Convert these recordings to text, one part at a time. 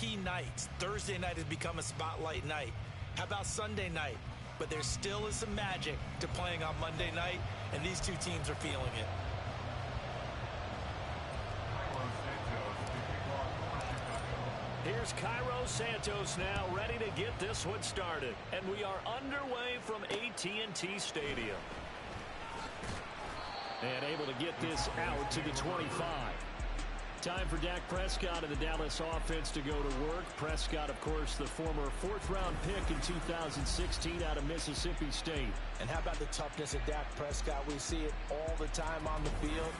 key nights. Thursday night has become a spotlight night. How about Sunday night? But there still is some magic to playing on Monday night, and these two teams are feeling it. Here's Cairo Santos now ready to get this one started. And we are underway from AT&T Stadium. And able to get this out to the 25. Time for Dak Prescott and the Dallas offense to go to work. Prescott, of course, the former fourth-round pick in 2016 out of Mississippi State. And how about the toughness of Dak Prescott? We see it all the time on the field.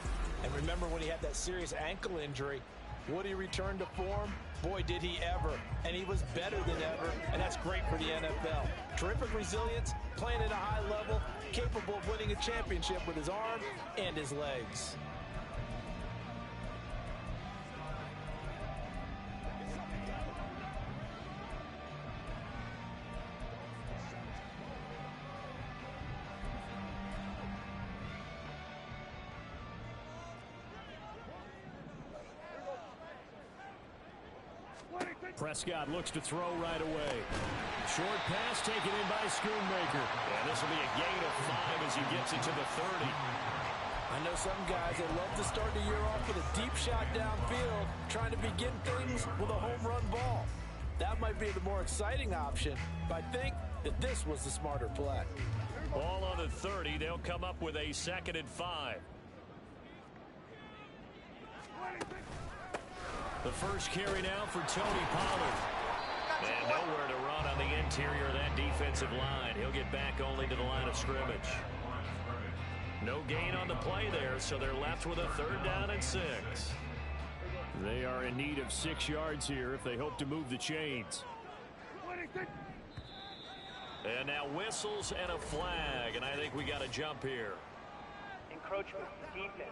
And remember when he had that serious ankle injury, would he return to form? Boy, did he ever. And he was better than ever, and that's great for the NFL. Terrific resilience, playing at a high level, capable of winning a championship with his arm and his legs. Prescott looks to throw right away. Short pass taken in by Schoonmaker. And this will be a gain of 5 as he gets it to the 30. I know some guys that love to start the year off with a deep shot downfield, trying to begin things with a home run ball. That might be the more exciting option, but I think that this was the smarter play. Ball on the 30. They'll come up with a 2nd and 5. The first carry now for Tony Pollard. And nowhere to run on the interior of that defensive line. He'll get back only to the line of scrimmage. No gain on the play there, so they're left with a 3rd down and 6. They are in need of 6 yards here if they hope to move the chains. And now whistles and a flag, and I think we got a jump here. Encroachment defense.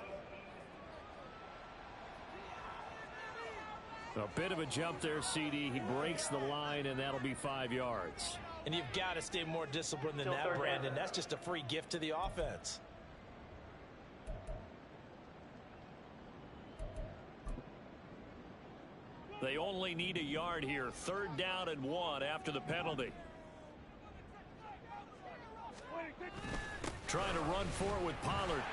A bit of a jump there, CD. He breaks the line, and that'll be 5 yards. And you've got to stay more disciplined than that, Brandon. That's just a free gift to the offense. They only need a yard here. 3rd down and 1 after the penalty. Trying to run for it with Pollard.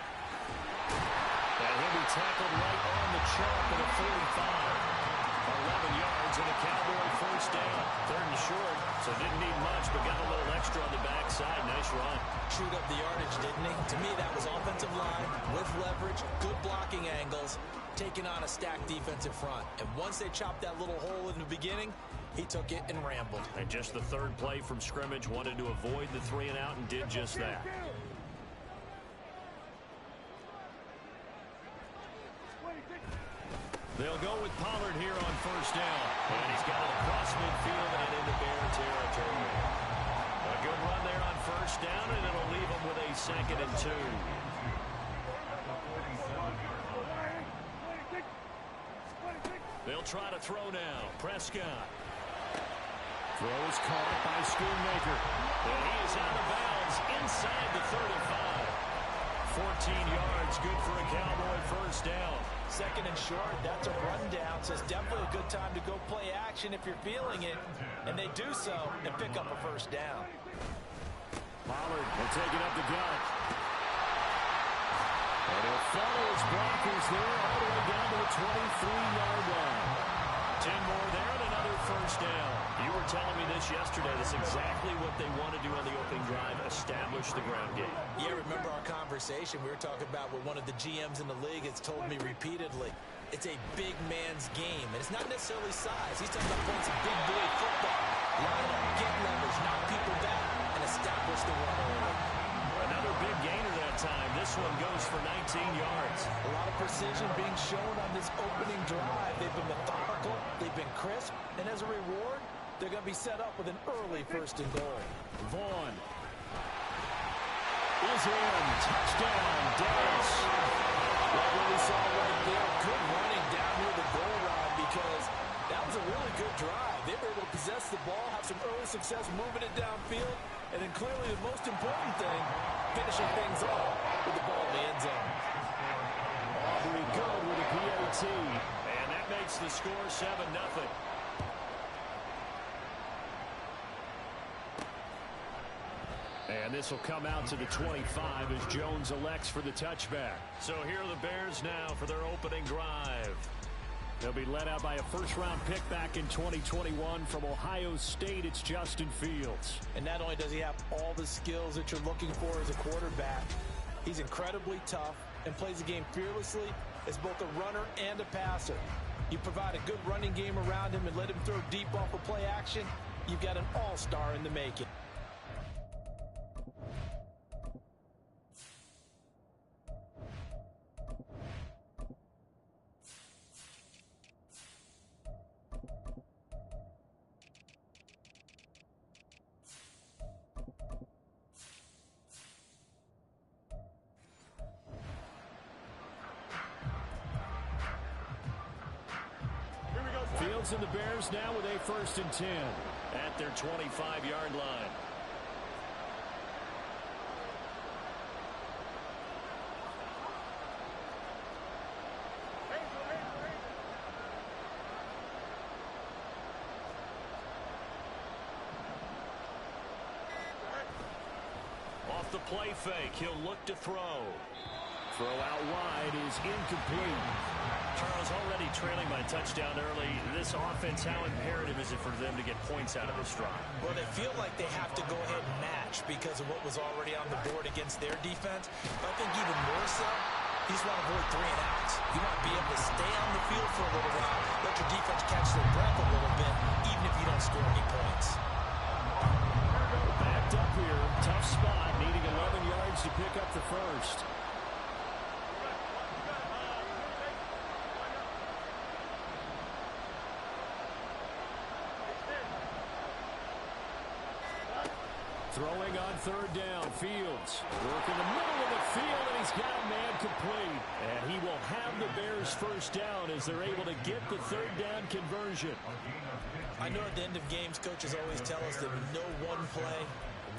And he'll be tackled right on the chalk at the 45. 11 yards and a Cowboy 1st down. 3rd and short, so didn't need much, but got a little extra on the backside. Nice run. Chewed up the yardage, didn't he? To me, that was offensive line with leverage, good blocking angles, taking on a stacked defensive front. And once they chopped that little hole in the beginning, he took it and rambled. And just the 3rd play from scrimmage, wanted to avoid the 3 and out and did just that. They'll go with Pollard here on 1st down. And he's got it across midfield and into Bear territory. A good run there on 1st down, and it'll leave him with a 2nd and 2. They'll try to throw now. Prescott. Throws caught by Schoonmaker. And he is out of bounds inside the 35. 14 yards, good for a Cowboy 1st down. 2nd and short, that's a rundown, so it's definitely a good time to go play action if you're feeling it. And they do so and pick up a 1st down. Pollard will take it up the gut. And he'll follow his blockers there all the way down to the 23-yard line. 10 more there and another 1st down. You were telling me this yesterday. That's exactly what they want to do on the opening drive, establish the ground game. Yeah, remember our conversation. We were talking about what one of the GMs in the league has told me repeatedly. It's a big man's game, and it's not necessarily size. He's talking about playing some big boy football. Line up, get leverage, knock people back, and establish the run early. Another big gainer that time. This one goes for 19 yards. A lot of precision being shown on this opening drive. They've been methodical, they've been crisp, and as a reward, they're going to be set up with an early 1st and goal. Vaughn is in. Touchdown, Dallas. Well, what we saw right there, good running down near the goal line because that was a really good drive. They were able to possess the ball, have some early success moving it downfield, and then clearly the most important thing, finishing things off with the ball in the end zone. Aubrey good with a PAT. And that makes the score 7-0. this will come out to the 25 as Jones elects for the touchback. So here are the Bears now for their opening drive. They'll be led out by a first-round pick back in 2021 from Ohio State. It's Justin Fields. And not only does he have all the skills that you're looking for as a quarterback, he's incredibly tough and plays the game fearlessly as both a runner and a passer. You provide a good running game around him and let him throw deep off of play action, you've got an all-star in the making. Fields and the Bears now with a 1st and 10 at their 25-yard line. Off the play fake, he'll look to throw. Throw out wide is incomplete. Charles, already trailing by touchdown early. This offense, how imperative is it for them to get points out of this drive? Well, they feel like they have to go ahead and match because of what was already on the board against their defense. But I think even more so, you just want to avoid 3 and outs. You want to be able to stay on the field for a little while, let your defense catch their breath a little bit, even if you don't score any points. Backed up here, tough spot, needing 11 yards to pick up the first. Throwing on 3rd down, Fields. Working the middle of the field, and he's got a man complete. And he will have the Bears' 1st down as they're able to get the 3rd down conversion. I know at the end of games, coaches always tell us that no one play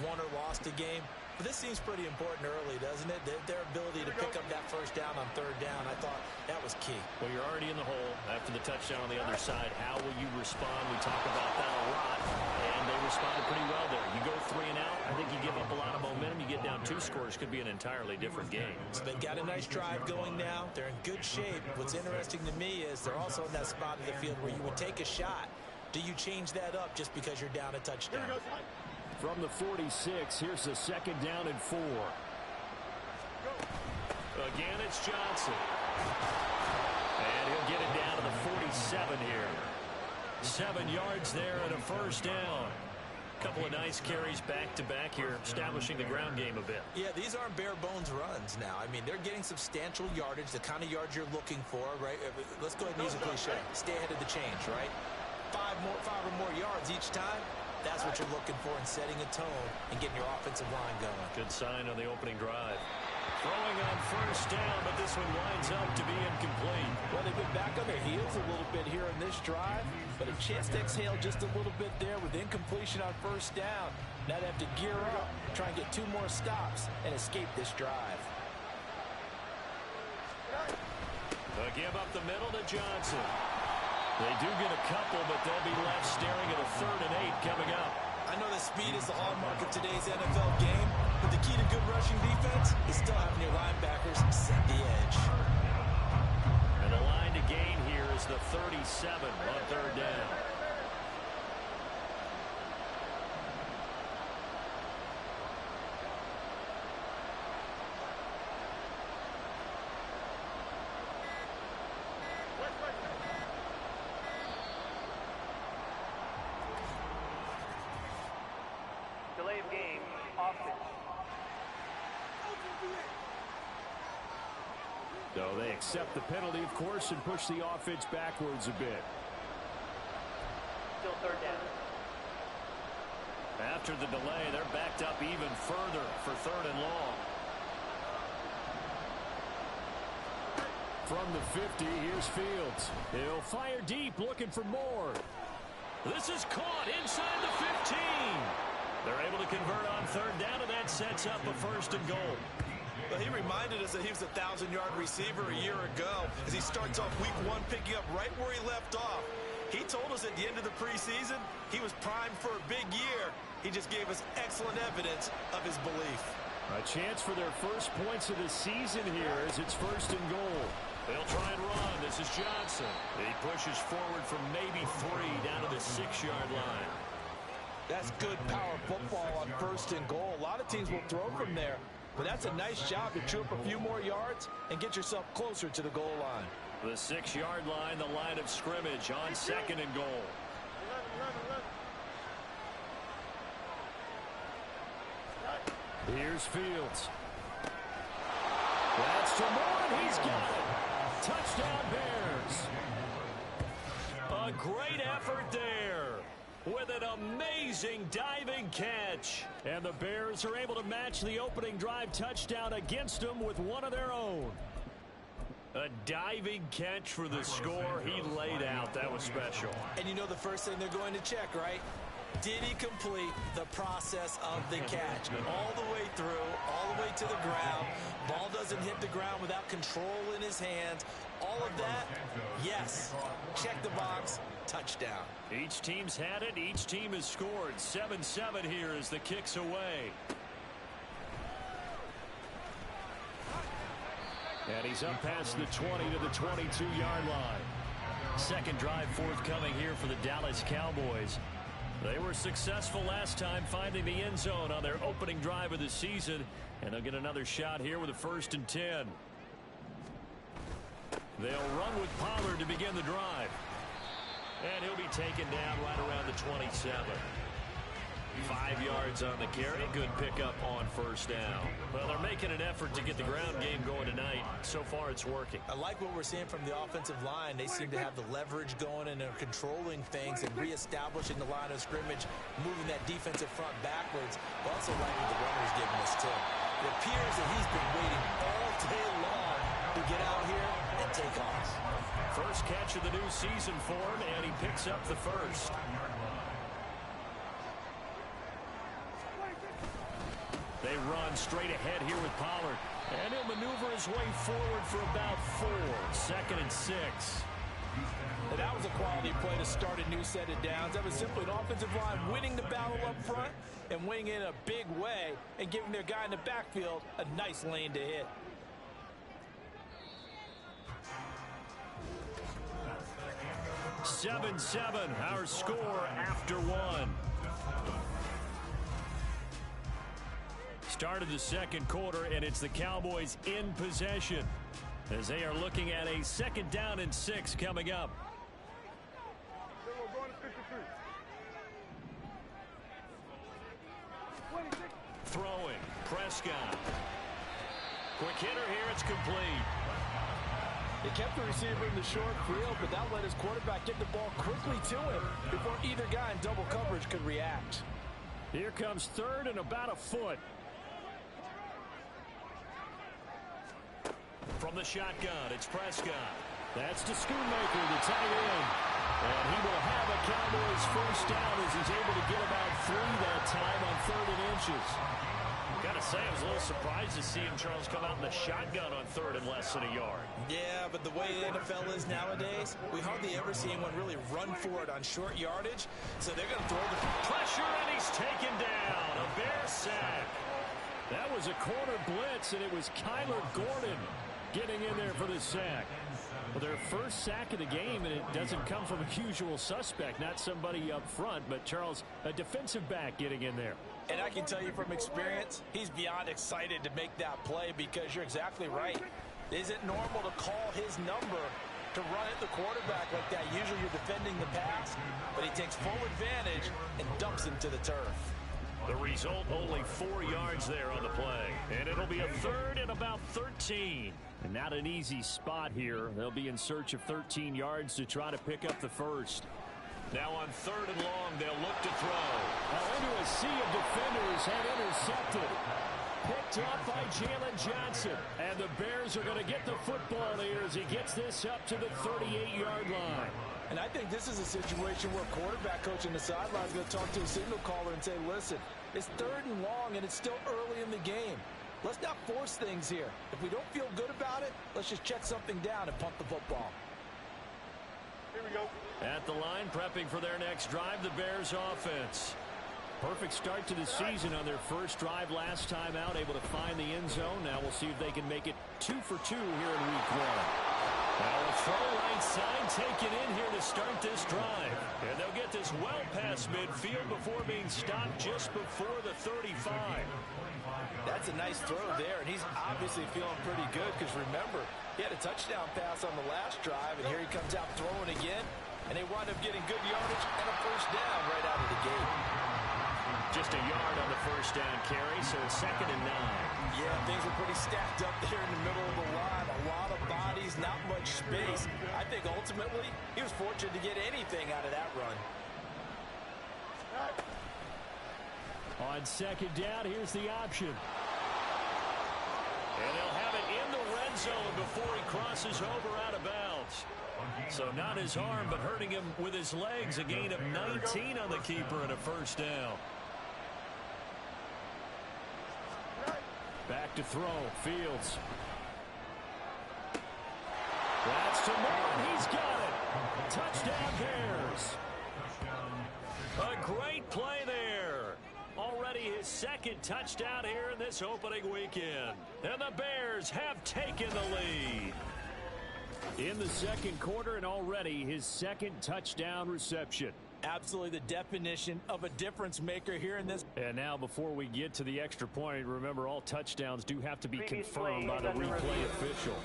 won or lost a game. But this seems pretty important early, doesn't it? Their ability to pick up that 1st down on 3rd down, I thought that was key. Well, you're already in the hole after the touchdown on the other side. How will you respond? We talk about that a lot. And they responded pretty well there. You go 3 and out, I think you give up a lot of momentum. You get down 2 scores, could be an entirely different game. So they've got a nice drive going now. They're in good shape. What's interesting to me is they're also in that spot of the field where you would take a shot. Do you change that up just because you're down a touchdown? From the 46, here's the 2nd down and 4. Again, it's Johnson. And he'll get it down to the 47 here. 7 yards there and a 1st down. Couple of nice carries back-to-back here, establishing the ground game a bit. Yeah, these aren't bare-bones runs now. I mean, they're getting substantial yardage, the kind of yards you're looking for, right? Let's go ahead and use a cliche. Stay ahead of the change, right? 5 or more yards each time. That's what you're looking for in setting a tone and getting your offensive line going. Good sign on the opening drive. Throwing on 1st down, but this one winds up to be incomplete. Well, they've been back on their heels a little bit here in this drive, but a chance to exhale just a little bit there with incompletion on 1st down. Now they have to gear up, try and get 2 more stops, and escape this drive. They'll give up the middle to Johnson. They do get a couple, but they'll be left staring at a 3rd and 8 coming up. I know that speed is the hallmark of today's NFL game, but the key to good rushing defense is still having your linebackers set the edge. And the line to gain here is the 37 on 3rd down. Delay of game, offense. So they accept the penalty, of course, and push the offense backwards a bit. Still 3rd down. After the delay, they're backed up even further for 3rd and long. From the 50, here's Fields. He'll fire deep, looking for more. This is caught inside the 15. They're able to convert on 3rd down, and that sets up a 1st and goal. Well, he reminded us that he was a 1,000-yard receiver a year ago as he starts off week 1 picking up right where he left off. He told us at the end of the preseason he was primed for a big year. He just gave us excellent evidence of his belief. A chance for their first points of the season here as it's 1st and goal. They'll try and run. This is Johnson. He pushes forward from maybe 3 down to the 6-yard line. That's good power football on 1st and goal. A lot of teams will throw from there, but that's a nice job to chew up a few more yards and get yourself closer to the goal line. The 6-yard line, the line of scrimmage on 2nd and goal. Here's Fields. That's to Moore. He's got it. Touchdown Bears. A great effort there with an amazing diving catch. And the Bears are able to match the opening drive touchdown against them with one of their own. A diving catch for the score. He laid out. That was special. And you know the first thing they're going to check, right? Did he complete the process of the catch? All the way through, all the way to the ground. Ball doesn't hit the ground without control in his hands. All of that, yes. Check the box, touchdown. Each team's had it. Each team has scored. 7-7 here as the kick's away. And he's up past the 20 to the 22-yard line. Second drive forthcoming here for the Dallas Cowboys. They were successful last time finding the end zone on their opening drive of the season, and they'll get another shot here with a 1st and 10. They'll run with Pollard to begin the drive. And he'll be taken down right around the 27. 5 yards on the carry. Good pickup on 1st down. Well, they're making an effort to get the ground game going tonight. So far, it's working. I like what we're seeing from the offensive line. They seem to have the leverage going, and they're controlling things and reestablishing the line of scrimmage, moving that defensive front backwards. But also like what the runner's giving us, too. It appears that he's been waiting all day long to get out here and take off. First catch of the new season for him, and he picks up the 1st. They run straight ahead here with Pollard. And he'll maneuver his way forward for about 4. 2nd and 6. And that was a quality play to start a new set of downs. That was simply an offensive line winning the battle up front and winning in a big way and giving their guy in the backfield a nice lane to hit. "7-7, our score after 1. Start of the 2nd quarter, and it's the Cowboys in possession as they are looking at a 2nd down and 6 coming up. Throwing, Prescott. Quick hitter here, it's complete. They kept the receiver in the short field, but that let his quarterback get the ball quickly to him before either guy in double coverage could react. Here comes 3rd and about a foot. From the shotgun, it's Prescott. That's to Schoonmaker, the tight end. And he will have a Cowboys 1st down as he's able to get about 3 that time on 3rd and inches. Gotta say, I was a little surprised to see him, Charles, come out in the shotgun on 3rd and less than a yard. Yeah, but the way the NFL is nowadays, we hardly ever see anyone really run for it on short yardage. So they're going to throw the pressure, and he's taken down. A Bear sack. That was a corner blitz, and it was Kyler Gordon getting in there for the sack. Well, their first sack of the game, and it doesn't come from a usual suspect, not somebody up front, but Charles, a defensive back getting in there. And I can tell you from experience, he's beyond excited to make that play because you're exactly right. Is it normal to call his number to run at the quarterback like that? Usually you're defending the pass, but he takes full advantage and dumps him to the turf. The result, only 4 yards there on the play. And it'll be a 3rd and about 13. And not an easy spot here. They'll be in search of 13 yards to try to pick up the 1st. Now on 3rd and long, they'll look to throw. Now into a sea of defenders and intercepted. Picked up by Jalen Johnson. And the Bears are going to get the football here as he gets this up to the 38-yard line. And I think this is a situation where quarterback coach on the sideline is going to talk to a signal caller and say, listen, it's 3rd and long and it's still early in the game. Let's not force things here. If we don't feel good about it, let's just check something down and punt the football. Here we go. At the line, prepping for their next drive, the Bears offense. Perfect start to the season on their first drive last time out, able to find the end zone. Now we'll see if they can make it 2 for 2 here in week 1. Now a throw right side taken in here to start this drive. And they'll get this well past midfield before being stopped just before the 35. That's a nice throw there, and he's obviously feeling pretty good because remember, he had a touchdown pass on the last drive, and here he comes out throwing again, and they wind up getting good yardage and a first down right out of the gate. Just a yard on the first down carry, so it's 2nd and 9. Yeah, things are pretty stacked up there in the middle of the line. A lot of bodies, not much space. I think ultimately he was fortunate to get anything out of that run. On 2nd down, here's the option. And he'll have it in the red zone before he crosses over out of bounds. So not his arm, but hurting him with his legs. A gain of 19 on the keeper and a first down. Back to throw. Fields. That's to Moore. He's got it. Touchdown Bears. A great play there. Already his 2nd touchdown here in this opening weekend. And the Bears have taken the lead. In the 2nd quarter, and already his 2nd touchdown reception. Absolutely the definition of a difference maker here in this. And now before we get to the extra point, remember all touchdowns do have to be confirmed by the replay official.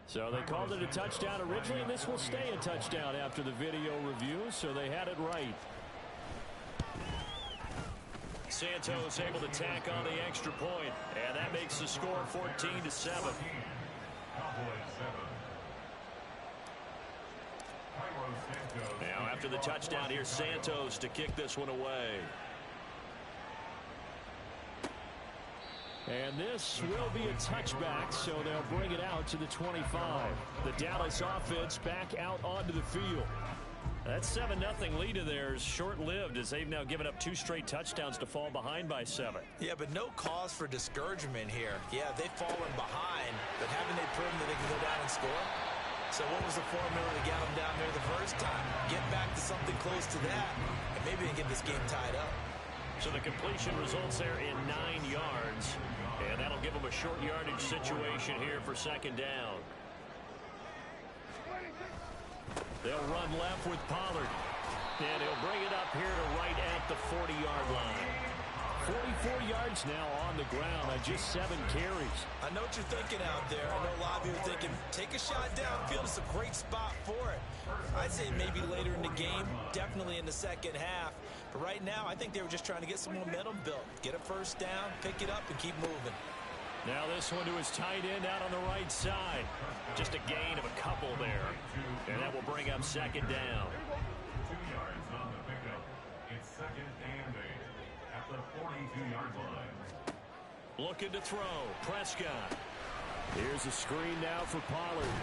So they called it a touchdown originally, and this will stay a touchdown after the video review, so they had it right. Santos able to tack on the extra point, and that makes the score 14-7. Now after the touchdown, here's Santos to kick this one away. And this will be a touchback, so they'll bring it out to the 25. The Dallas offense back out onto the field. That 7-0 lead of theirs short-lived as they've now given up 2 straight touchdowns to fall behind by 7. Yeah, but no cause for discouragement here. Yeah, they've fallen behind, but haven't they proven that they can go down and score? So what was the formula to get them down there the first time? Get back to something close to that, and maybe they get this game tied up. So the completion results there in 9 yards, and that'll give them a short yardage situation here for 2nd down. They'll run left with Pollard, and he'll bring it up here to right at the 40-yard line. 44 yards now on the ground on just 7 carries. I know what you're thinking out there. I know a lot of you are thinking, take a shot downfield. It's a great spot for it. I'd say maybe later in the game, definitely in the 2nd half. But right now, I think they were just trying to get some momentum built. Get a first down, pick it up, and keep moving. Now this one to his tight end out on the right side. Just a gain of a couple there. And that will bring up 2nd down. 2 yards on the pickup. It's 2nd and 8 at the 42-yard line. Looking to throw. Prescott. Here's a screen now for Pollard.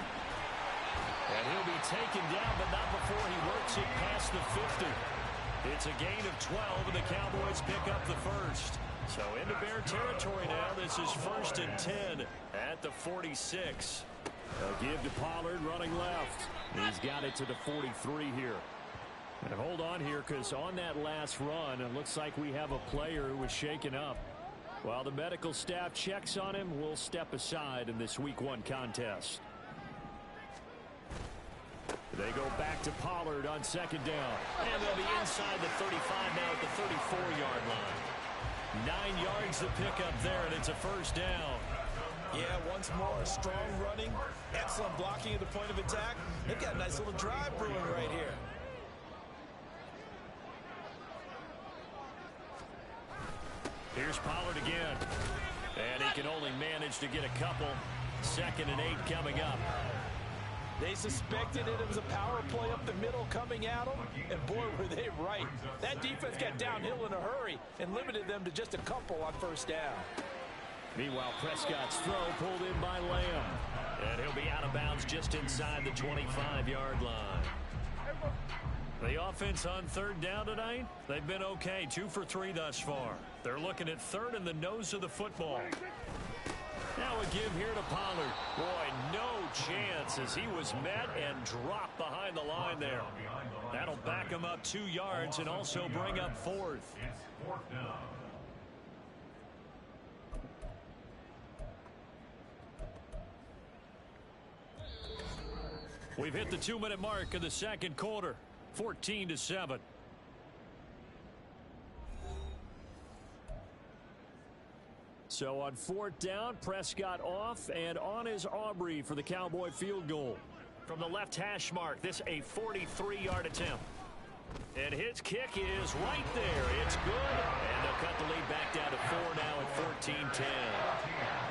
And he'll be taken down, but not before he works it past the 50. It's a gain of 12, and the Cowboys pick up the first. So into Bear territory now. This is 1st and 10 at the 46. They'll give to Pollard running left. He's got it to the 43 here. And hold on here, because on that last run, it looks like we have a player who was shaken up. While the medical staff checks on him, we'll step aside in this Week 1 contest. They go back to Pollard on 2nd down. And they'll be inside the 35 now at the 34-yard line. 9 yards to pick up there, and it's a first down. Yeah, once more, strong running, excellent blocking at the point of attack. They've got a nice little drive brewing right here. Here's Pollard again. And he can only manage to get a couple. 2nd and 8 coming up. They suspected it was a power play up the middle coming at them, and boy, were they right. That defense got downhill in a hurry and limited them to just a couple on first down. Meanwhile, Prescott's throw pulled in by Lamb. And he'll be out of bounds just inside the 25-yard line. The offense on 3rd down tonight, they've been okay. 2 for 3 thus far. They're looking at 3rd in the nose of the football. Now a give here to Pollard. Boy, no chance as he was met and dropped behind the line there. That'll back him up 2 yards and also bring up 4th. It's 4th down. We've hit the 2-minute mark of the second quarter. 14-7. So on 4th down, Prescott off, and on is Aubrey for the Cowboy field goal. From the left hash mark, this a 43-yard attempt. And his kick is right there. It's good, and they'll cut the lead back down to 4 now at 14-10.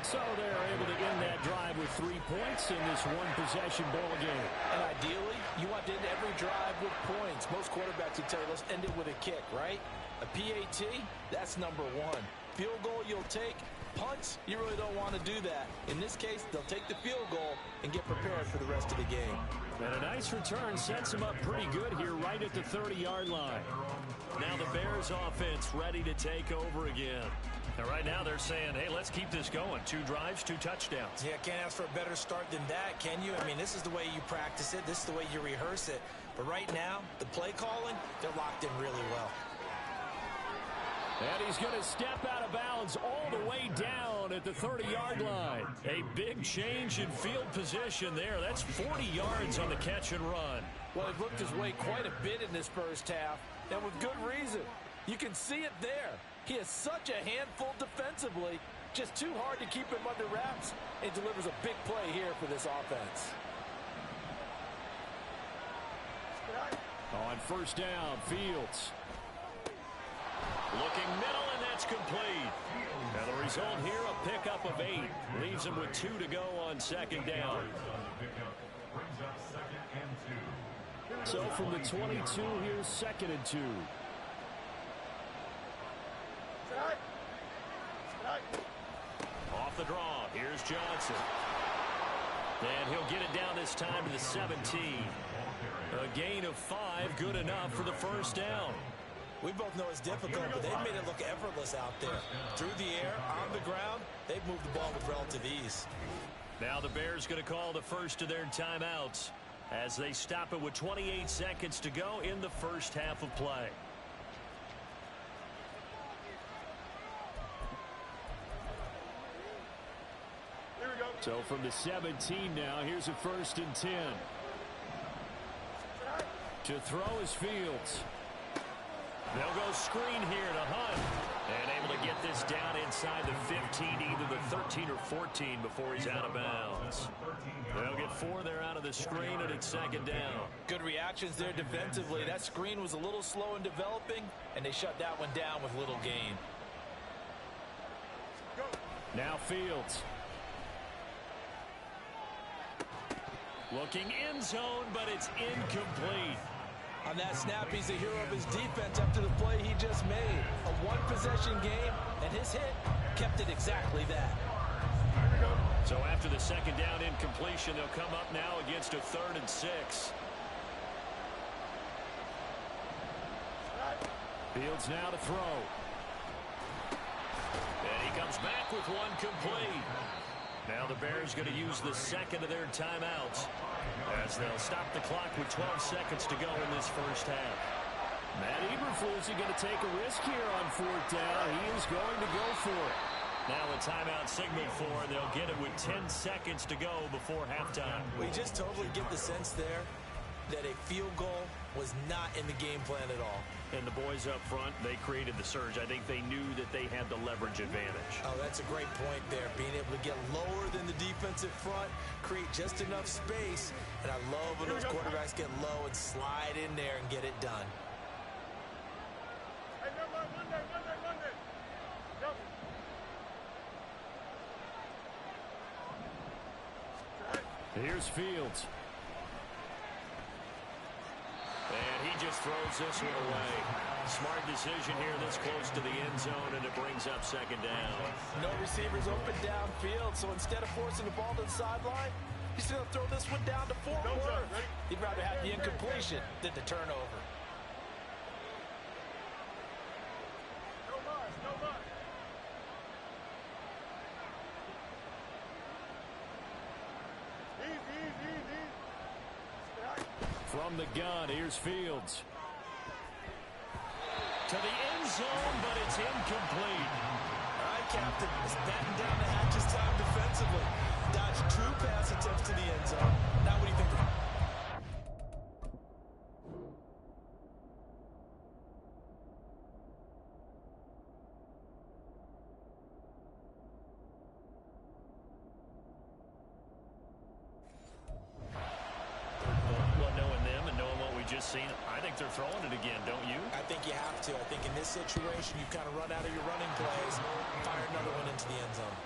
So they're able to end that drive with 3 points in this one-possession ball game. And ideally, you want to end every drive with points. Most quarterbacks would tell you, let's end it with a kick, right? A PAT, that's number 1. Field goal you'll take. Punts, you really don't want to do that. In this case, they'll take the field goal and get prepared for the rest of the game. And a nice return sets them up pretty good here right at the 30-yard line. Now the Bears offense ready to take over again. And right now they're saying, hey, let's keep this going. 2 drives, 2 touchdowns. Yeah, can't ask for a better start than that, can you? I mean, this is the way you practice it. This is the way you rehearse it. But right now, the play calling, they're locked in really well. And he's going to step out of bounds all the way down at the 30-yard line. A big change in field position there. That's 40 yards on the catch and run. Well, he looked his way quite a bit in this first half, and with good reason. You can see it there. He is such a handful defensively. Just too hard to keep him under wraps, and delivers a big play here for this offense. On 1st down, Fields. Looking middle, and that's complete. Now the result here, a pickup of 8. Leaves him with 2 to go on 2nd down. So from the 22, here's 2nd and 2. Off the draw, here's Johnson. And he'll get it down this time to the 17. A gain of 5, good enough for the 1st down. We both know it's difficult, but they've made it look effortless out there. Through the air, on the ground, they've moved the ball with relative ease. Now the Bears going to call the first of their timeouts as they stop it with 28 seconds to go in the first half of play. Here we go. So from the 17 now, here's a 1st and 10. To throw is Fields. They'll go screen here to Hunt. And able to get this down inside the 15, either the 13 or 14 before he's out of bounds. They'll get 4 there out of the screen, and it's 2nd down. Good reactions there defensively. That screen was a little slow in developing, and they shut that one down with little gain. Now Fields. Looking end zone, but it's incomplete. On that snap, he's the hero of his defense after the play he just made. A one-possession game, and his hit kept it exactly that. So after the 2nd down incompletion, they'll come up now against a 3rd and 6. Fields now to throw. And he comes back with 1 complete. Now the Bears going to use the 2nd of their timeouts as they'll stop the clock with 12 seconds to go in this first half. Matt Eberflus is going to take a risk here on 4th down. He is going to go for it. Now a timeout signal for, and they'll get it with 10 seconds to go before halftime. We just totally get the sense there that a field goal was not in the game plan at all. And the boys up front, they created the surge. I think they knew that they had the leverage advantage. Oh, that's a great point there. Being able to get lower than the defensive front, create just enough space. And I love when those quarterbacks get low and slide in there and get it done. Hey, Monday. Go. Here's Fields. And he just throws this one away. Smart decision here this close to the end zone, and it brings up 2nd down. No receivers open downfield, so instead of forcing the ball to the sideline, he's going to throw this one down to Fort Worth. He'd rather have the incompletion than the turnover. No buzz. From the gun, here's Fields. To the end zone, but it's incomplete. All right, Captain. It's batten down the hatches time defensively. Dodged 2 pass attempts to the end zone. Now what do you think? Well, knowing them and knowing what we just seen, I think they're throwing it again, don't you? I think you have to. I think in this situation, you kind of run out of your running plays, fire another one into the end zone.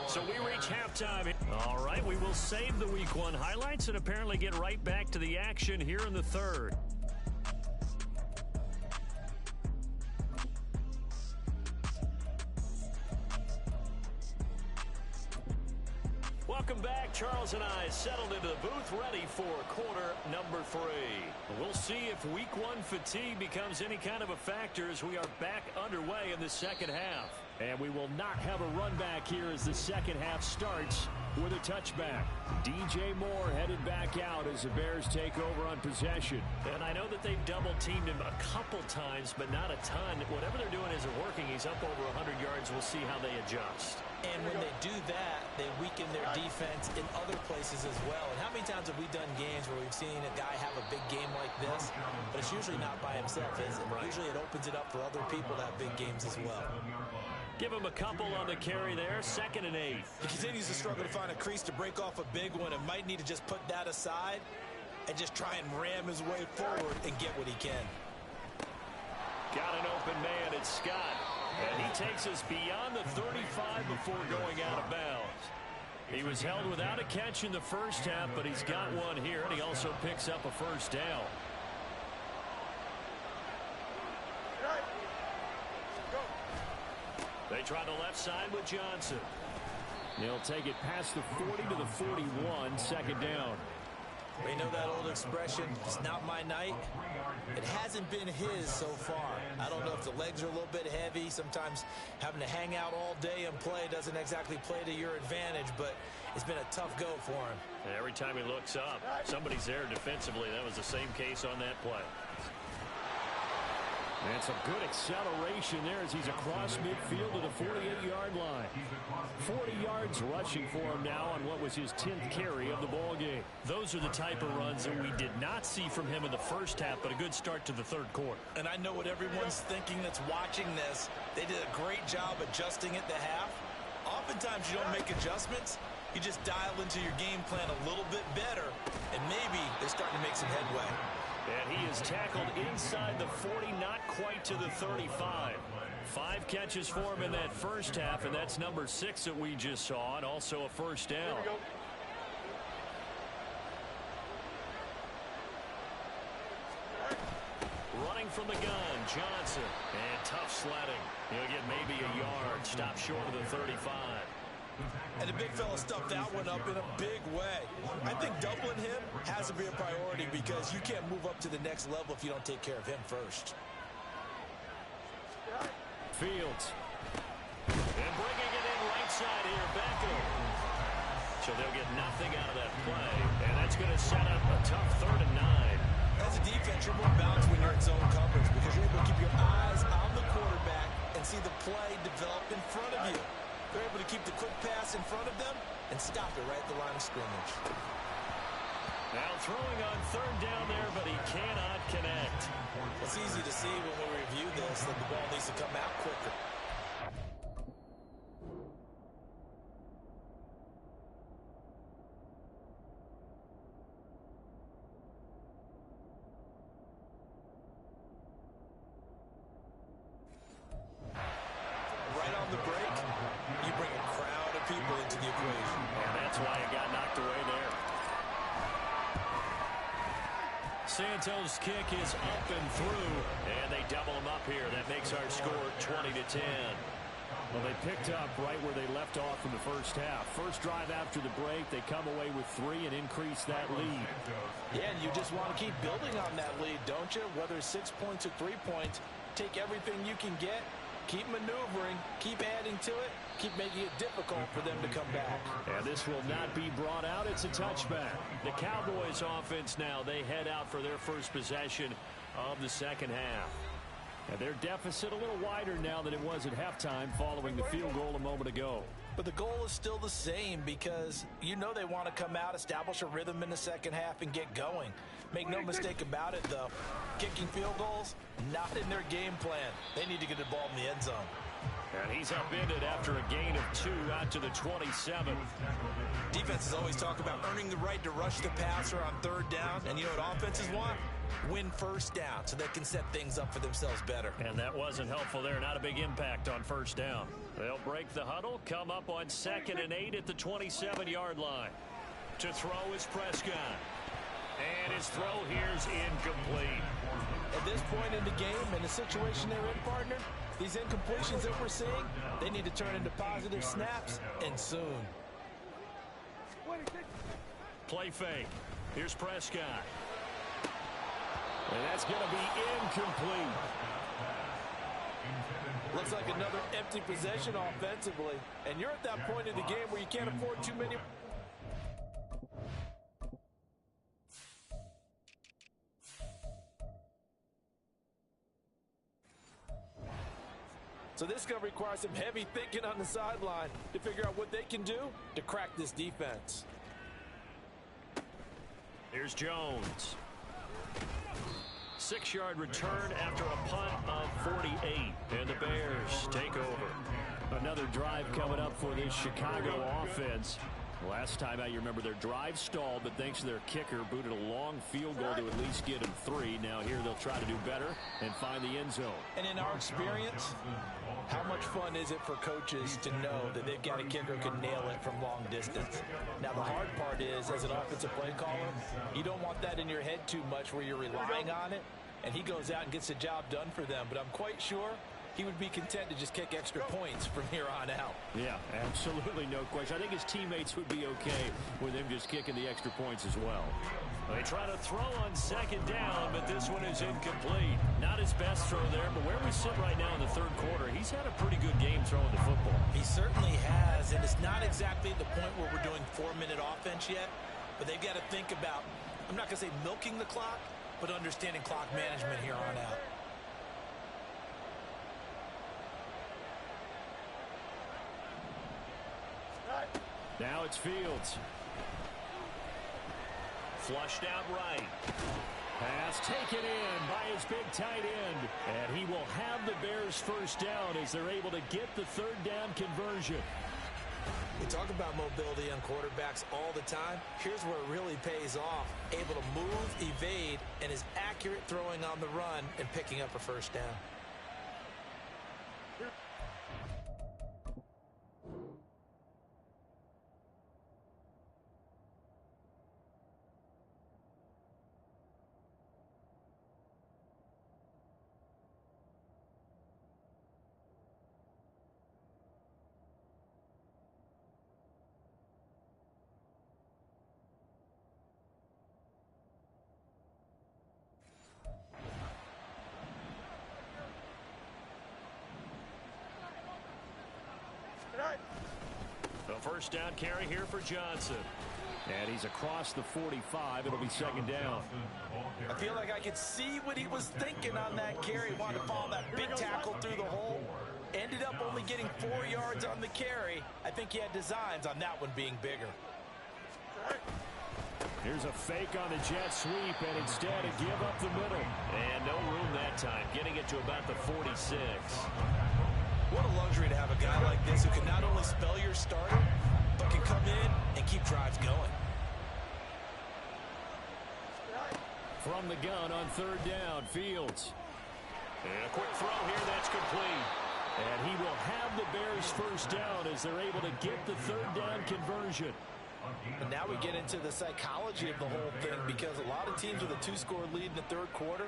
So we reach halftime. All right, we will save the Week 1 highlights and apparently get right back to the action here in the third. Welcome back. Charles and I settled into the booth ready for quarter number 3. We'll see if Week 1 fatigue becomes any kind of a factor as we are back underway in the second half. And we will not have a run back here as the second half starts with a touchback. DJ Moore headed back out as the Bears take over on possession. And I know that they've double-teamed him a couple times, but not a ton. Whatever they're doing isn't working. He's up over 100 yards. We'll see how they adjust. And when they do that, they weaken their defense in other places as well. And how many times have we done games where we've seen a guy have a big game like this, but it's usually not by himself, is it? Right. Usually it opens it up for other people to have big games as well. Give him a couple on the carry there. 2nd and 8. He continues to struggle to find a crease to break off a big one and might need to just put that aside and just try and ram his way forward and get what he can. Got an open man. It's Scott. And he takes us beyond the 35 before going out of bounds. He was held without a catch in the first half, but he's got one here, and he also picks up a first down. They try the left side with Johnson. He'll take it past the 40 to the 41, 2nd down. We know that old expression, it's not my night. It hasn't been his so far. I don't know if the legs are a little bit heavy. Sometimes having to hang out all day and play doesn't exactly play to your advantage, but it's been a tough go for him. And every time he looks up, somebody's there defensively. That was the same case on that play. And some good acceleration there as he's across midfield to the 48-yard line. 40 yards rushing for him now on what was his 10th carry of the ball game. Those are the type of runs that we did not see from him in the first half, but a good start to the third quarter. And I know what everyone's thinking that's watching this. They did a great job adjusting at the half. Oftentimes you don't make adjustments. You just dial into your game plan a little bit better, and maybe they're starting to make some headway. And he is tackled inside the 40, not quite to the 35. 5 catches for him in that first half, and that's number 6 that we just saw, and also a first down. Running from the gun, Johnson. And tough sledding. He'll get maybe a yard. Stop short of the 35. And the big fella stuffed that one up in a big way. I think doubling him has to be a priority because you can't move up to the next level if you don't take care of him first. Fields. And bringing it in right side here, Beckham. So they'll get nothing out of that play. And that's going to set up a tough 3rd and 9. As a defense, you're more balanced when you're in zone coverage because you're able to keep your eyes on the quarterback and see the play develop in front of you. They're able to keep the quick pass in front of them and stop it right at the line of scrimmage. Now throwing on 3rd down there, but he cannot connect. It's easy to see when we review this that the ball needs to come out quicker. Right on the break, you bring a crowd of people into the equation. And that's why it got knocked away there. Santos' kick is up and through, and they double him up here. That makes our score 20-10. Well, they picked up right where they left off in the first half. First drive after the break, they come away with 3 and increase that lead. Yeah, and you just want to keep building on that lead, don't you? Whether it's 6 points or 3 points, take everything you can get, keep maneuvering, keep adding to it, keep making it difficult for them to come back. And this will not be brought out. It's a touchback. The Cowboys offense now, they head out for their first possession of the second half. And their deficit a little wider now than it was at halftime following the field goal a moment ago. But the goal is still the same because you know they want to come out, establish a rhythm in the second half, and get going. Make no mistake about it, though. Kicking field goals, not in their game plan. They need to get the ball in the end zone. And he's upended after a gain of 2 out to the 27. Defenses always talk about earning the right to rush the passer on third down. And you know what offenses want? Win first down so they can set things up for themselves better. And that wasn't helpful there. Not a big impact on first down. They'll break the huddle, come up on 2nd and 8 at the 27-yard line. To throw is Prescott. And his throw here's incomplete. At this point in the game, and the situation they're in, partner, these incompletions that we're seeing, they need to turn into positive snaps, and soon. Play fake. Here's Prescott. And that's going to be incomplete. Looks like another empty possession offensively. And you're at that point in the game where you can't afford too many. So this is going to require some heavy thinking on the sideline to figure out what they can do to crack this defense. Here's Jones. 6-yard return after a punt of 48. And the Bears take over. Another drive coming up for this Chicago offense. Last time out, you remember their drive stalled, but thanks to their kicker, booted a long field goal to at least get them 3. Now here they'll try to do better and find the end zone. And in our experience, how much fun is it for coaches to know that they've got a kicker who can nail it from long distance? Now the hard part is, as an offensive play caller, you don't want that in your head too much where you're relying on it, and he goes out and gets the job done for them. But I'm quite sure he would be content to just kick extra points from here on out. Yeah, absolutely no question. I think his teammates would be okay with him just kicking the extra points as well. They try to throw on 2nd down, but this one is incomplete. Not his best throw there, but where we sit right now in the 3rd quarter, he's had a pretty good game throwing the football. He certainly has, and it's not exactly the point where we're doing 4-minute offense yet, but they've got to think about, I'm not going to say milking the clock, but understanding clock management here on out. Now it's Fields. Flushed out right. Pass taken in by his big tight end. And he will have the Bears first down as they're able to get the 3rd down conversion. We talk about mobility on quarterbacks all the time. Here's where it really pays off. Able to move, evade, and is accurate throwing on the run and picking up a first down. The first down carry here for Johnson. And he's across the 45. It'll be 2nd down. I feel like I could see what he was thinking on that carry. Wanted to follow that big tackle through the hole. Ended up only getting 4 yards on the carry. I think he had designs on that one being bigger. Here's a fake on the jet sweep, and instead a give up the middle. And no room that time, getting it to about the 46. What a luxury to have a guy like this who can not only spell your starter, but can come in and keep drives going. From the gun on 3rd down, Fields. And a quick throw here, that's complete. And he will have the Bears first down as they're able to get the 3rd down conversion. And now we get into the psychology of the whole thing, because a lot of teams with a 2-score lead in the 3rd quarter,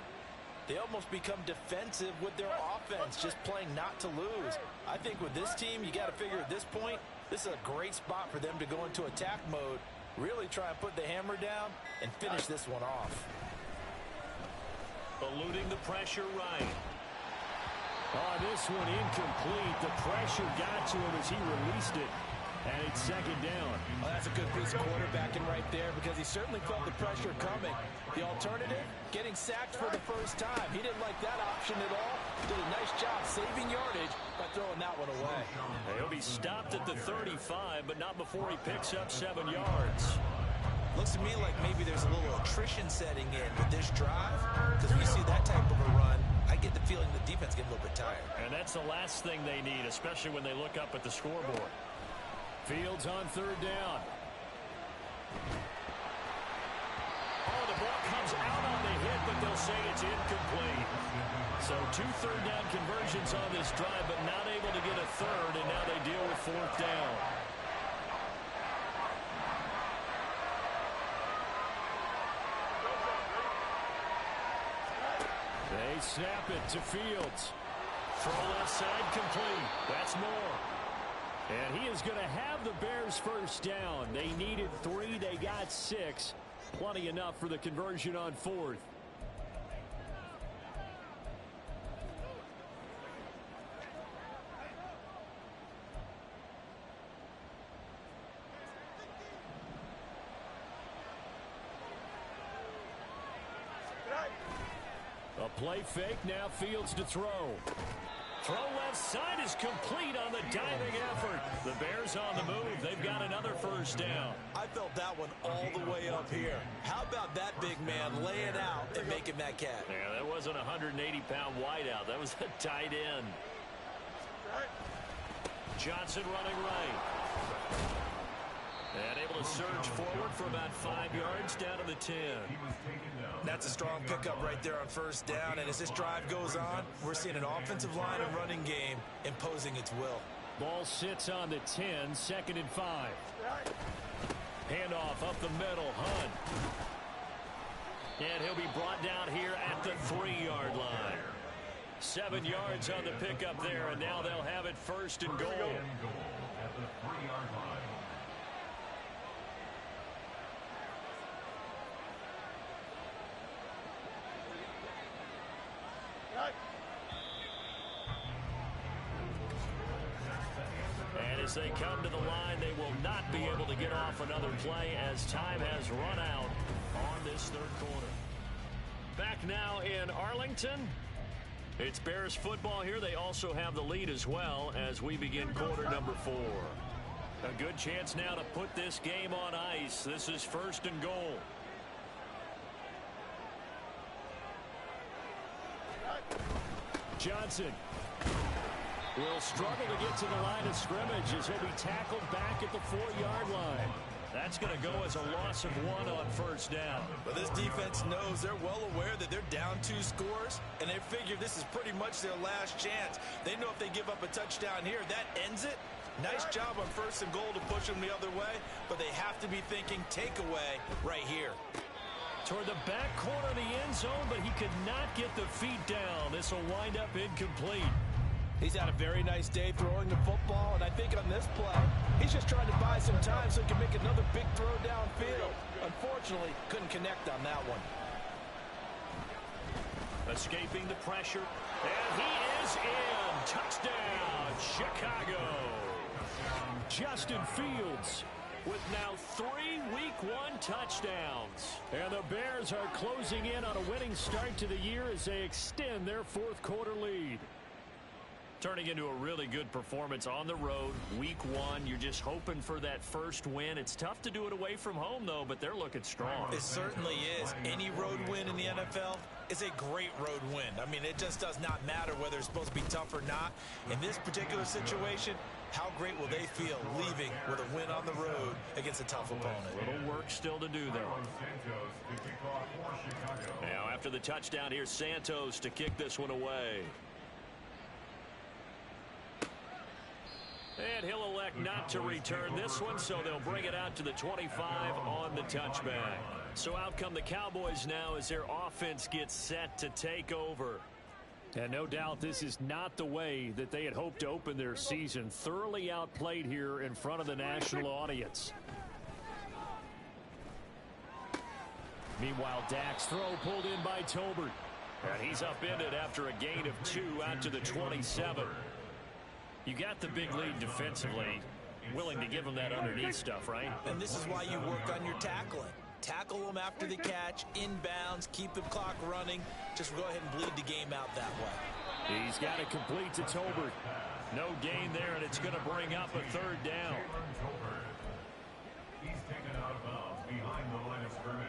they almost become defensive with their offense, just playing not to lose. I think with this team, you got to figure at this point, this is a great spot for them to go into attack mode, really try and put the hammer down and finish this one off. Eluding the pressure right. Oh, this one incomplete. The pressure got to him as he released it. And it's second down. Well, that's a good piece of quarterbacking right there because he certainly felt the pressure coming. The alternative, getting sacked for the first time. He didn't like that option at all. Did a nice job saving yardage by throwing that one away. He'll be stopped at the 35, but not before he picks up 7 yards. Looks to me like maybe there's a little attrition setting in with this drive because when you see that type of a run, I get the feeling the defense getting a little bit tired. And that's the last thing they need, especially when they look up at the scoreboard. Fields on third down. Oh, the ball comes out on the hit, but they'll say it's incomplete. So 2 third-down conversions on this drive, but not able to get a third, and now they deal with fourth down. They snap it to Fields. Throw left side complete. That's more. And he is going to have the Bears first down. They needed 3. They got 6. Plenty enough for the conversion on fourth. A play fake. Now Fields to throw. Throw left side is complete on the diving effort. The Bears on the move. They've got another first down. I felt that one all the way up here. How about that big man laying out and making that catch? Yeah, that wasn't a 180-pound wideout. That was a tight end. Johnson running right. And able to surge forward for about 5 yards down to the 10. That's a strong pickup right there on first down. And as this drive goes on, we're seeing an offensive line and running game imposing its will. Ball sits on the 10, 2nd and 5. Handoff up the middle, Hunt. And he'll be brought down here at the 3-yard line. 7 yards on the pickup there, and now they'll have it first and goal. At the 3-yard line. And as they come to the line, they will not be able to get off another play as time has run out on this third quarter. Back now in Arlington. It's Bears football here. They also have the lead as well as we begin quarter number 4. A good chance now to put this game on ice. This is first and goal. Johnson will struggle to get to the line of scrimmage as he'll be tackled back at the 4-yard line. That's going to go as a loss of 1 on first down. But this defense knows, they're well aware that they're down 2 scores, and they figure this is pretty much their last chance. They know if they give up a touchdown here, that ends it. Nice job on first and goal to push them the other way, but they have to be thinking takeaway right here. Toward the back corner of the end zone, but he could not get the feet down. This will wind up incomplete. He's had a very nice day throwing the football, and I think on this play, he's just trying to buy some time so he can make another big throw downfield. Unfortunately, couldn't connect on that one. Escaping the pressure, and he is in. Touchdown, Chicago. Justin Fields with now 3 Week 1 touchdowns. And the Bears are closing in on a winning start to the year as they extend their 4th quarter lead. Turning into a really good performance on the road, Week 1. You're just hoping for that first win. It's tough to do it away from home, though, but they're looking strong. It certainly is. Any road win in the NFL is a great road win. I mean, it just does not matter whether it's supposed to be tough or not. In this particular situation, how great will they feel leaving with a win on the road against a tough opponent? Little work still to do, though. Now, after the touchdown, here's Santos to kick this one away. And he'll elect not to return this one, so they'll bring it out to the 25 on the touchback. So out come the Cowboys now as their offense gets set to take over. And no doubt this is not the way that they had hoped to open their season. Thoroughly outplayed here in front of the national audience. Meanwhile, Dak's throw pulled in by Tolbert. And he's upended after a gain of 2 out to the 27. You got the big lead defensively. Willing to give him that underneath stuff, right? And this is why you work on your tackling. Tackle them after the catch, inbounds, keep the clock running. Just go ahead and bleed the game out that way. He's got it complete to Tolbert. No gain there, and it's going to bring up a 3rd down. He's taken out of bounds behind the line of scrimmage.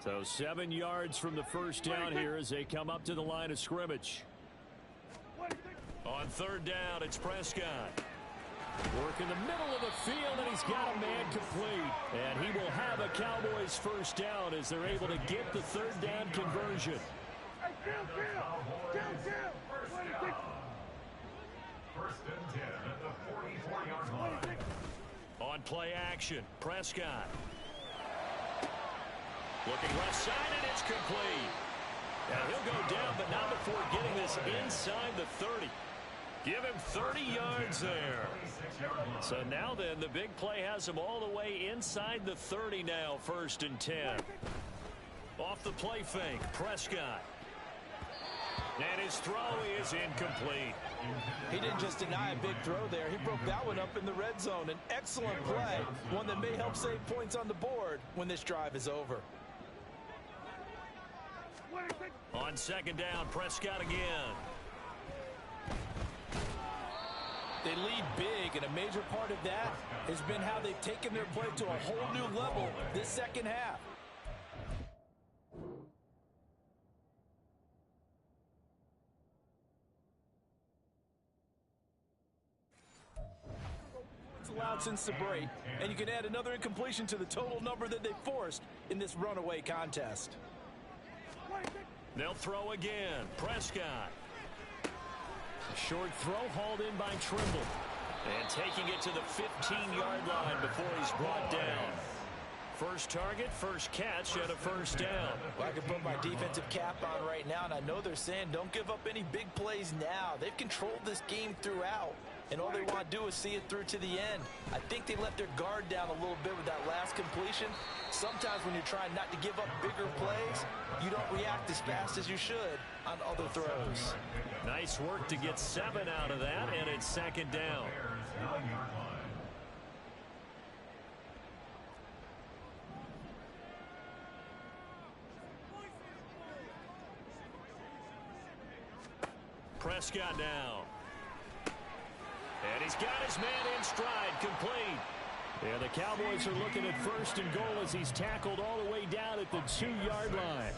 So 7 yards from the first down here as they come up to the line of scrimmage. On 3rd down, it's Prescott. Work in the middle of the field, and he's got a man complete. And he will have a Cowboys first down as they're able to get the 3rd down conversion. First and 10 at the 44-yard line. On play action, Prescott. Looking left side, and it's complete. And he'll go down, but not before getting this inside the 30. Give him 30 yards there. So now then, the big play has him all the way inside the 30 now, 1st and 10. Off the play fake, Prescott. And his throw is incomplete. He didn't just deny a big throw there. He broke that one up in the red zone. An excellent play, one that may help save points on the board when this drive is over. On 2nd down, Prescott again. They lead big, and a major part of that has been how they've taken their play to a whole new level this second half. It's allowed since the break, and you can add another incompletion to the total number that they forced in this runaway contest. They'll throw again. Prescott. A short throw hauled in by Trimble. And taking it to the 15-yard line before he's brought down. First target, first catch, and a first down. Well, I can put my defensive cap on right now, and I know they're saying don't give up any big plays now. They've controlled this game throughout, and all they want to do is see it through to the end. I think they let their guard down a little bit with that last completion. Sometimes when you're trying not to give up bigger plays, you don't react as fast as you should on other throws. Nice work to get 7 out of that, and it's 2nd down. Prescott now. And he's got his man in stride, complete. And the Cowboys are looking at 1st and goal as he's tackled all the way down at the 2-yard line.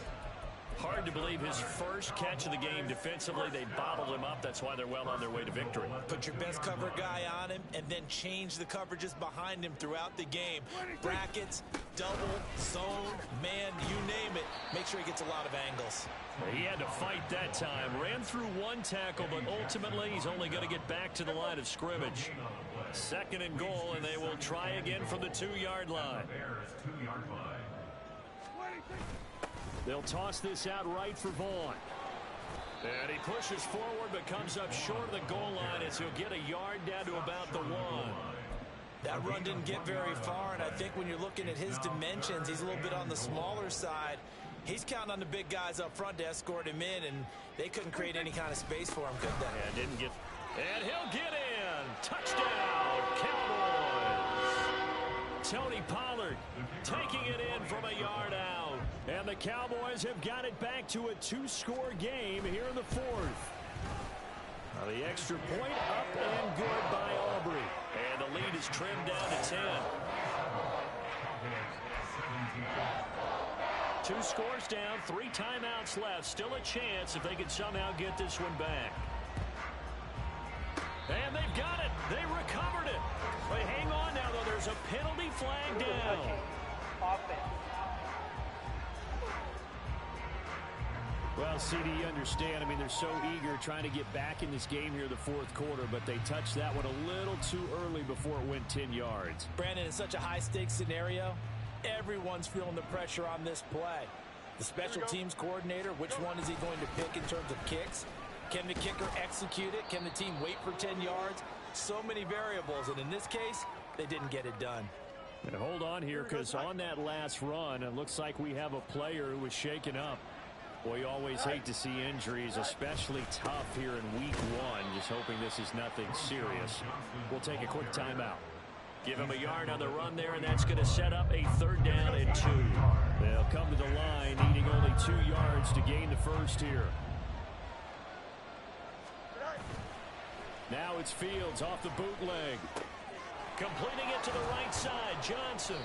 Hard to believe his first catch of the game defensively. They bottled him up. That's why they're well on their way to victory. Put your best cover guy on him and then change the coverages behind him throughout the game. Brackets, double, zone, man, you name it. Make sure he gets a lot of angles. He had to fight that time. Ran through 1 tackle, but ultimately he's only going to get back to the line of scrimmage. 2nd and goal, and they will try again from the 2-yard line. They'll toss this out right for Vaughn. And he pushes forward but comes up short of the goal line as he'll get a yard down to about the 1. That run didn't get very far, and I think when you're looking at his dimensions, he's a little bit on the smaller side. He's counting on the big guys up front to escort him in, and they couldn't create any kind of space for him, could they? Yeah, didn't get. And he'll get in. Touchdown, Cowboys. Tony Pollard taking it in from a yard out. And the Cowboys have got it back to a 2-score game here in the 4th. Now the extra point up and good by Aubrey. And the lead is trimmed down to 10. 2 scores down, 3 timeouts left. Still a chance if they can somehow get this one back. And they've got it. They recovered it. But hang on now, though. There's a penalty flag down. Well, CD, you understand. I mean, they're so eager trying to get back in this game here in the 4th quarter, but they touched that one a little too early before it went 10 yards. Brandon, in such a high-stakes scenario, everyone's feeling the pressure on this play. The special teams coordinator, which one is he going to pick in terms of kicks? Can the kicker execute it? Can the team wait for 10 yards? So many variables, and in this case, they didn't get it done. And hold on here, because on that last run, it looks like we have a player who was shaken up. Well, you always hate to see injuries, especially tough here in week 1. Just hoping this is nothing serious. We'll take a quick timeout. Give him a yard on the run there, and that's going to set up a 3rd down and 2. They'll come to the line, needing only 2 yards to gain the first here. Now it's Fields off the bootleg. Completing it to the right side, Johnson.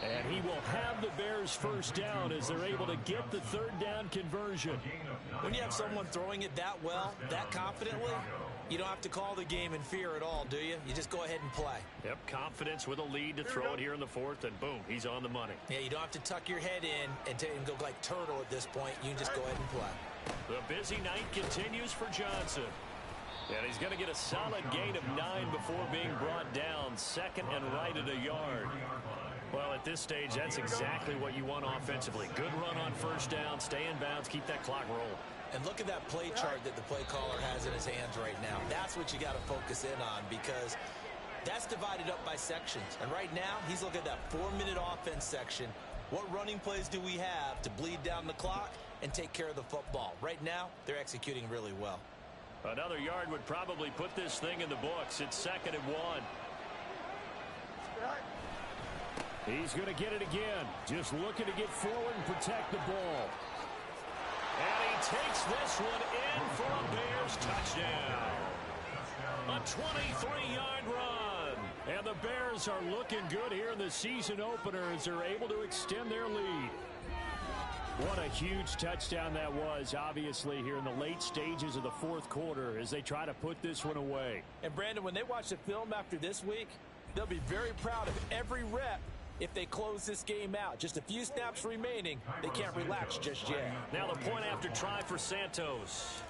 And he will have the Bears first down as they're able to get the 3rd down conversion. When you have someone throwing it that well, that confidently, you don't have to call the game in fear at all, do you? You just go ahead and play. Yep, confidence with a lead to throw it here in the 4th, and boom, he's on the money. Yeah, you don't have to tuck your head in and go like turtle at this point. You can just go ahead and play. The busy night continues for Johnson. And he's going to get a solid gain of 9 before being brought down, 2nd and right at a yard. Well, at this stage, that's exactly what you want offensively. Good run on first down, stay in bounds, keep that clock rolling. And look at that play chart that the play caller has in his hands right now. That's what you got to focus in on, because that's divided up by sections. And right now, he's looking at that 4-minute offense section. What running plays do we have to bleed down the clock and take care of the football? Right now, they're executing really well. Another yard would probably put this thing in the books. It's 2nd and 1. He's going to get it again. Just looking to get forward and protect the ball. And he takes this one in for a Bears touchdown. A 23-yard run. And the Bears are looking good here in the season opener as they're able to extend their lead. What a huge touchdown that was, obviously, here in the late stages of the 4th quarter as they try to put this one away. And, Brandon, when they watch the film after this week, they'll be very proud of every rep if they close this game out. Just a few snaps remaining. They can't relax just yet. Now the point after try for Santos.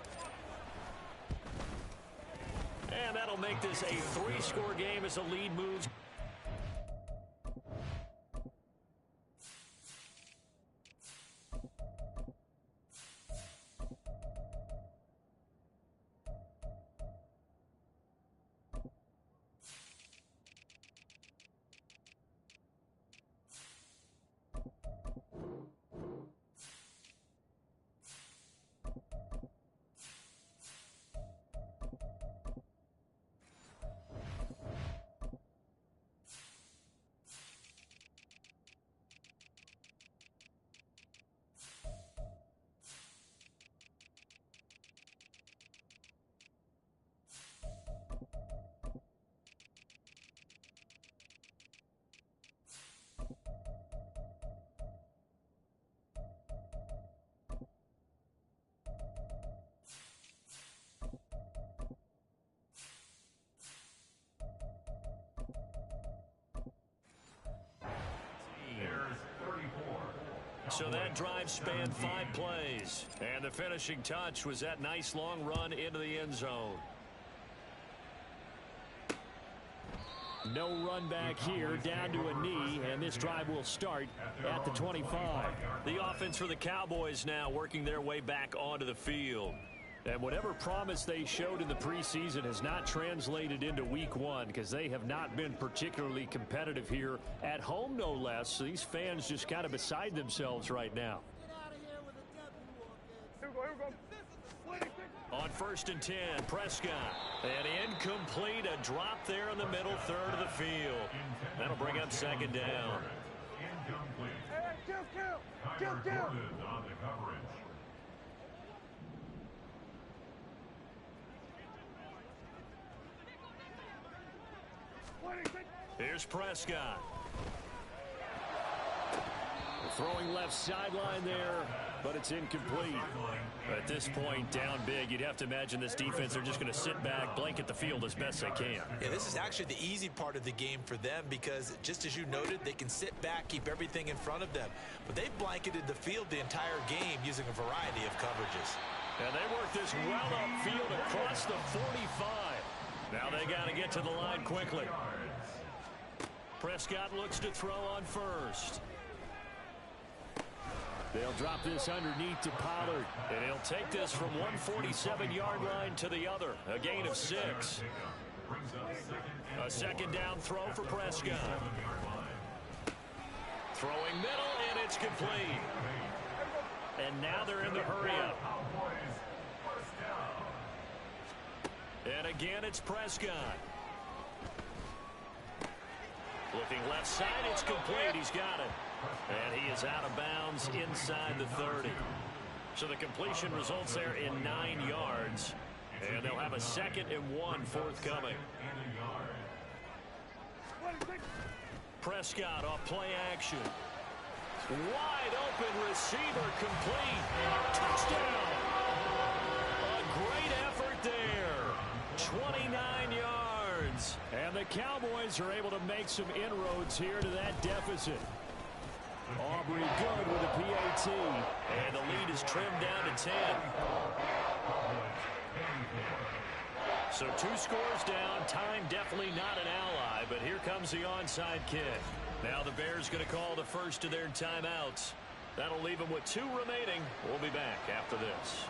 And that'll make this a 3-score game as the lead moves. So that drive spanned 5 plays. And the finishing touch was that nice long run into the end zone. No run back here, down to a knee, and this drive will start at the 25. The offense for the Cowboys now working their way back onto the field. And whatever promise they showed in the preseason has not translated into week 1 because they have not been particularly competitive here at home, no less. So these fans just kind of beside themselves right now. On 1st and 10, Prescott. And incomplete, a drop there in the middle third of the field. That'll bring up 2nd down. Kill. On the coverage. Here's Prescott. Throwing left sideline there, but it's incomplete. At this point, down big, you'd have to imagine this defense, they're just going to sit back, blanket the field as best they can. Yeah, this is actually the easy part of the game for them because, just as you noted, they can sit back, keep everything in front of them. But they've blanketed the field the entire game using a variety of coverages. And they work this well upfield across the 45. Now they got to get to the line quickly. Prescott looks to throw on first. They'll drop this underneath to Pollard. And he'll take this from 147-yard line to the other. A gain of 6. Brings up second A second down throw for Prescott. 7-yard line. Throwing middle, and it's complete. And now they're in the hurry-up. Cowboys, first down. And again, it's Prescott. Looking left side, it's complete. He's got it. And he is out of bounds inside the 30. So the completion results there in 9 yards. And they'll have a 2nd and 1 forthcoming. Prescott off play action. Wide open receiver complete. Touchdown. A great effort there. 29 yards. And the Cowboys are able to make some inroads here to that deficit. Aubrey good with a PAT. And the lead is trimmed down to 10. So 2 scores down. Time definitely not an ally, but here comes the onside kick. Now the Bears going to call the first of their timeouts. That'll leave them with 2 remaining. We'll be back after this.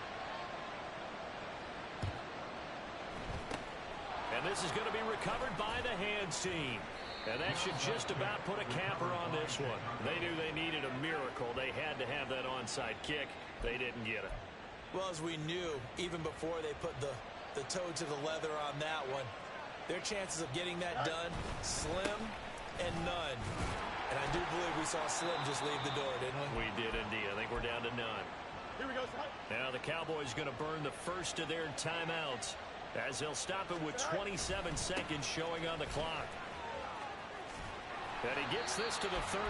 And this is going to be recovered by the hands team. And that should just about put a capper on this one. They knew they needed a miracle. They had to have that onside kick. They didn't get it. Well, as we knew, even before they put the toe to the leather on that one, their chances of getting that done, slim and none. And I do believe we saw Slim just leave the door, didn't we? We did indeed. I think we're down to none. Here we go, Sly. Now the Cowboys going to burn the first of their timeouts as they'll stop it with 27 seconds showing on the clock. And he gets this to the 35.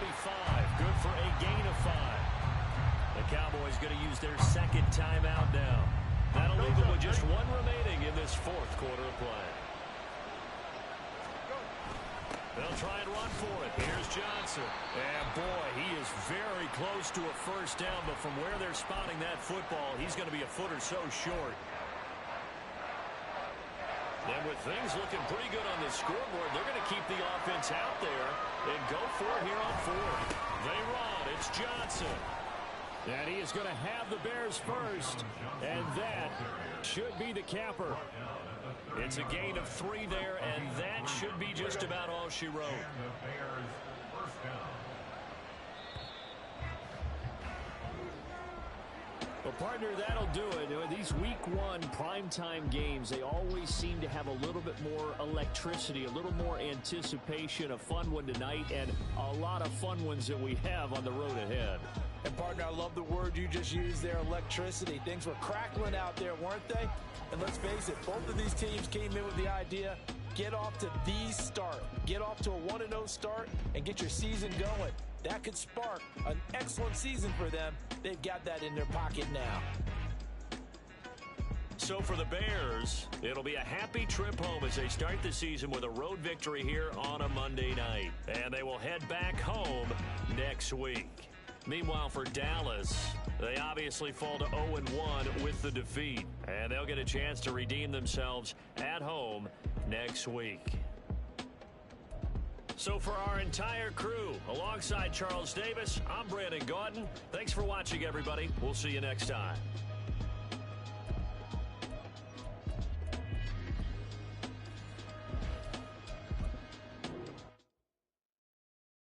Good for a gain of 5. The Cowboys going to use their 2nd timeout now. That'll leave them with just 1 remaining in this 4th quarter of play. They'll try and run for it. Here's Johnson. And boy, he is very close to a first down, but from where they're spotting that football, he's going to be a foot or so short. And with things looking pretty good on the scoreboard, they're going to keep the offense out there and go for it here on 4th. They run. It's Johnson. And he is going to have the Bears first, and that should be the capper. It's a gain of 3 there, and that should be just about all she wrote. Well, partner, that'll do it. These Week 1 primetime games, they always seem to have a little bit more electricity, a little more anticipation. A fun one tonight, and a lot of fun ones that we have on the road ahead. And, partner, I love the word you just used there, electricity. Things were crackling out there, weren't they? And let's face it, both of these teams came in with the idea, get off to the start. Get off to a 1-0 start and get your season going. That could spark an excellent season for them. They've got that in their pocket now. So for the Bears, it'll be a happy trip home as they start the season with a road victory here on a Monday night. And they will head back home next week. Meanwhile, for Dallas, they obviously fall to 0-1 with the defeat. And they'll get a chance to redeem themselves at home next week. So for our entire crew, alongside Charles Davis, I'm Brandon Gaudin. Thanks for watching, everybody. We'll see you next time.